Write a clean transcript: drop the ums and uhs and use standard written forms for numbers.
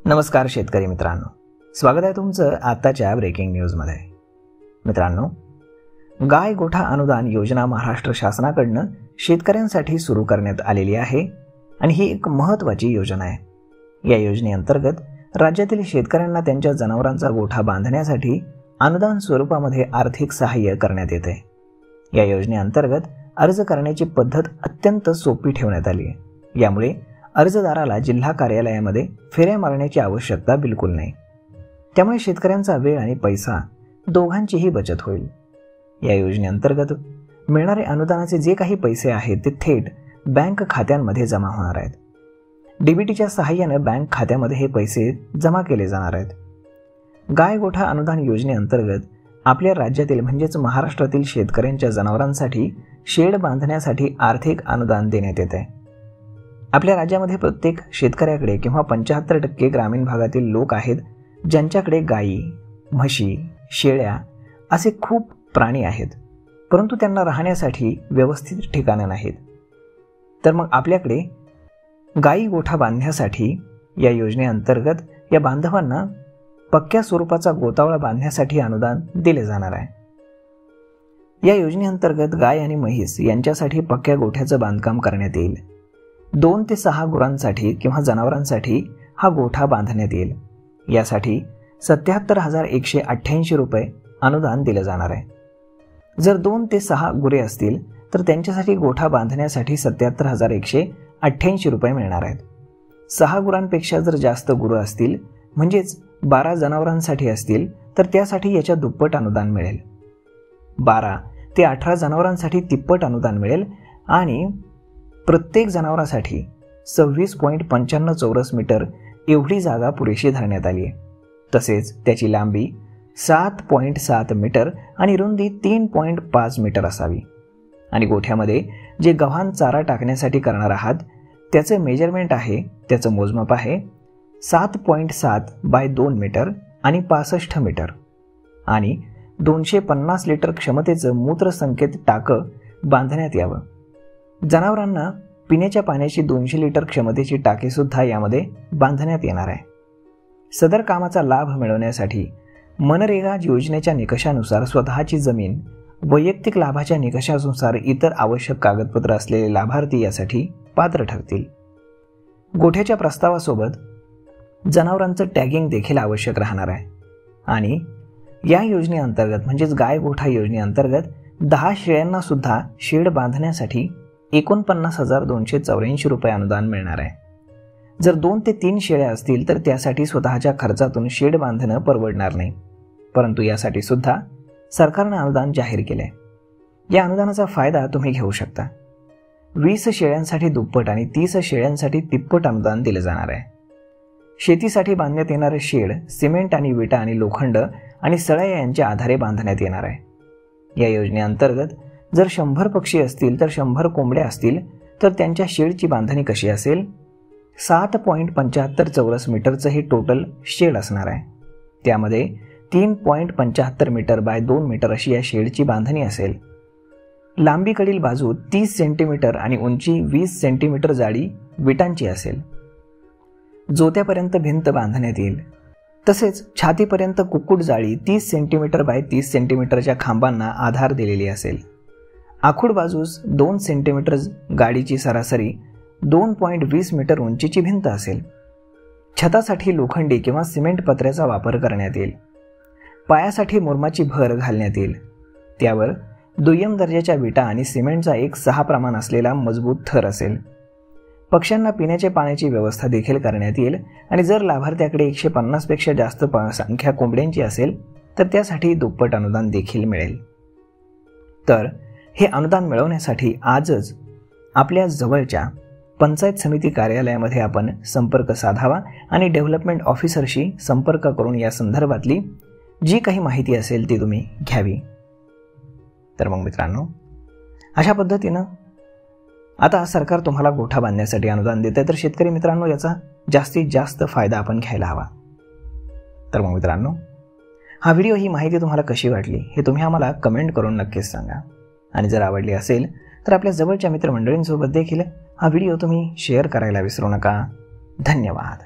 नमस्कार शेतकरी मित्रांनो, स्वागत आहे तुमचं आताच्या ब्रेकिंग न्यूजमध्ये। मित्रांनो, गाय गोठा अनुदान योजना महाराष्ट्र शासनाकडून शेतकऱ्यांसाठी सुरू करण्यात आलेली आहे आणि ही एक महत्त्वाची योजना आहे। या योजनेअंतर्गत राज्यातील शेतकऱ्यांना त्यांच्या जनावरांचा गोठा बांधण्यासाठी अनुदान स्वरूपामध्ये आर्थिक सहाय्य करण्यात येते। या योजनेअंतर्गत अर्ज करण्याची पद्धत अत्यंत सोपी ठेवण्यात आली आहे। यामुळे अर्जदाराला जिल्हा कार्यालयामध्ये फेऱ्या मारण्याची आवश्यकता बिलकुल नाही। त्यामुळे शेतकऱ्यांचा वेळ आणि पैसा दोघांचीही बचत होईल। या योजनेअंतर्गत मिळणारे अनुदानाचे जे काही पैसे आहेत ते थेट बँक खात्यांमध्ये जमा होणार आहेत। डीबीटीच्या सहाय्याने बँक खात्यामध्ये हे पैसे जमा केले जाणार आहेत। गाय गोठा अनुदान योजनेअंतर्गत आपल्या राज्यातील म्हणजेच महाराष्ट्रातील शेतकऱ्यांच्या जनावरांसाठी शेड बांधण्यासाठी आर्थिक अनुदान देण्यात येते। आपल्या राज्यामध्ये प्रत्येक शेतकऱ्याकडे किंवा 75% ग्रामीण भागातील लोक आहेत ज्यांच्याकडे गायी, म्हशी, शेळ्या असे खूप प्राणी आहेत, परंतु त्यांना राहण्यासाठी व्यवस्थित ठिकाणे नाहीत। तर मग आपल्याकडे गायी गोठा बांधण्यासाठी या योजनेअंतर्गत या बांधवांना पक्क्या स्वरूपाचा गोतावळा बांधण्यासाठी अनुदान दिले जाणार आहे। या योजनेअंतर्गत गाय आणि म्हैस यांच्यासाठी पक्क्या गोठ्याचं बांधकाम करण्यात येईल। 2 ते 6 गुरांसाठी किंवा जनावरांसाठी हा गोठा बांधण्यात येईल। यासाठी 77,188 रुपये अनुदान दिले जाणार आहे। जर 2 ते 6 गुरे असतील तर त्यांच्यासाठी गोठा बांधण्यासाठी 77,188 रुपये मिळणार आहेत। 6 गुरांपेक्षा जर जास्त गुरं असतील म्हणजेच 12 जनावरांसाठी असतील तर त्यासाठी याच्या दुप्पट अनुदान मिळेल। 12 ते 18 जनावरांसाठी तिप्पट अनुदान मिळेल आणि प्रत्येक जनावरासाठी 26.95 चौरस मीटर एवढी जागा पुरेशी धरण्यात आली आहे। तसेच त्याची लांबी 7.7 मीटर आणि रुंदी 3.5 मीटर असावी। आणि गोठ्यामध्ये जे गव्हाण चारा टाकण्यासाठी करणार आहात त्याचे मेजरमेंट आहे, त्याचं मोजमाप आहे 7.7 बाय 2 मीटर आणि 65 मीटर आणि 250 लिटर क्षमतेचं मूत्रसंकेत टाकं बांधण्यात यावं। जनावरांना पिण्याच्या पाण्याची 200 लिटर क्षमतेची टाकी सुद्धा यामध्ये बांधण्यात येणार आहे। सदर कामाचा लाभ मिळवण्यासाठी मनरेगा योजनेच्या निकषानुसार स्वतःची जमीन, वैयक्तिक लाभाच्या निकषानुसार इतर आवश्यक कागदपत्र असलेले लाभार्थी यासाठी पात्र ठरतील। गोठ्याच्या प्रस्तावासोबत जनावरांचं टॅगिंग देखील आवश्यक राहणार आहे आणि या योजनेअंतर्गत म्हणजेच गाय गोठा योजनेअंतर्गत 10 शेळ्यांना सुद्धा शेड बांधण्यासाठी 49,284 रुपये अनुदान मिळणार आहे। जर 2 ते 3 शेळ्या असतील तर त्यासाठी स्वतःच्या खर्चातून शेड बांधणं परवडणार नाही, परंतु यासाठी सुद्धा सरकारने अनुदान जाहीर केले। या अनुदानाचा फायदा तुम्ही घेऊ शकता। 20 शेळ्यांसाठी दुप्पट आणि 30 शेळ्यांसाठी तिप्पट अनुदान दिले जाणार आहे। शेतीसाठी बांधण्यात येणारे शेड सिमेंट आणि विटा आणि लोखंड आणि सळ्या यांच्या आधारे बांधण्यात येणार आहे। या योजनेअंतर्गत जर 100 पक्षी असतील तर 100 कोंबड्या असतील तर त्यांच्या शेडची बांधणी कशी असेल? 7.75 चौरस मीटरचं हे टोटल शेड असणार आहे। त्यामध्ये 3.75 मीटर बाय 2 मीटर अशी या शेडची बांधणी असेल। लांबीकडील बाजू 30 सेंटीमीटर आणि उंची 20 सेंटीमीटर जाडी विटांची असेल। जोत्यापर्यंत भिंत बांधण्यात येईल। तसेच छातीपर्यंत कुक्कुट जाळी 30 सेंटीमीटर बाय 30 सेंटीमीटरच्या खांबांना आधार दिलेली असेल। आखूड बाजूस 2 सेंटीमीटर गाडीची सरासरी 2.20 मीटर उंचीची भिंत असेल। छतासाठी लोखंडी किंवा सिमेंट पत्र्याचा वापर करण्यात येईल। पायासाठी मुरमाची भर घालण्यात येईल। त्यावर दुय्यम दर्जाच्या विटा आणि सिमेंटचा एक 6 प्रमाण असलेला मजबूत थर असेल। पक्ष्यांना पिण्याच्या पाण्याची व्यवस्था देखील करण्यात येईल आणि जर लाभार्थ्याकडे 150 पेक्षा जास्त संख्या कोंबड्यांची असेल तर त्यासाठी दुप्पट अनुदान देखील मिळेल। तर हे अनुदान मिळवण्यासाठी आजच आपल्या जवळच्या पंचायत समिती कार्यालयामध्ये आपण संपर्क साधावा आणि डेव्हलपमेंट ऑफिसरशी संपर्क करून या संदर्भातली जी काही माहिती असेल ती तुम्ही घ्यावी। तर मग मित्रांनो, अशा पद्धतीनं आता सरकार तुम्हाला गोठा बांधण्यासाठी अनुदान देते, तर शेतकरी मित्रांनो याचा जास्तीत जास्त फायदा आपण घ्यायला हवा। तर मग मित्रांनो, हा व्हिडिओ, ही माहिती तुम्हाला कशी वाटली हे तुम्ही आम्हाला कमेंट करून नक्कीच सांगा आणि जर आवडली असेल तर आपल्या जवळच्या मित्रमंडळींसोबत देखील हा व्हिडिओ तुम्ही शेअर करायला विसरू नका। धन्यवाद।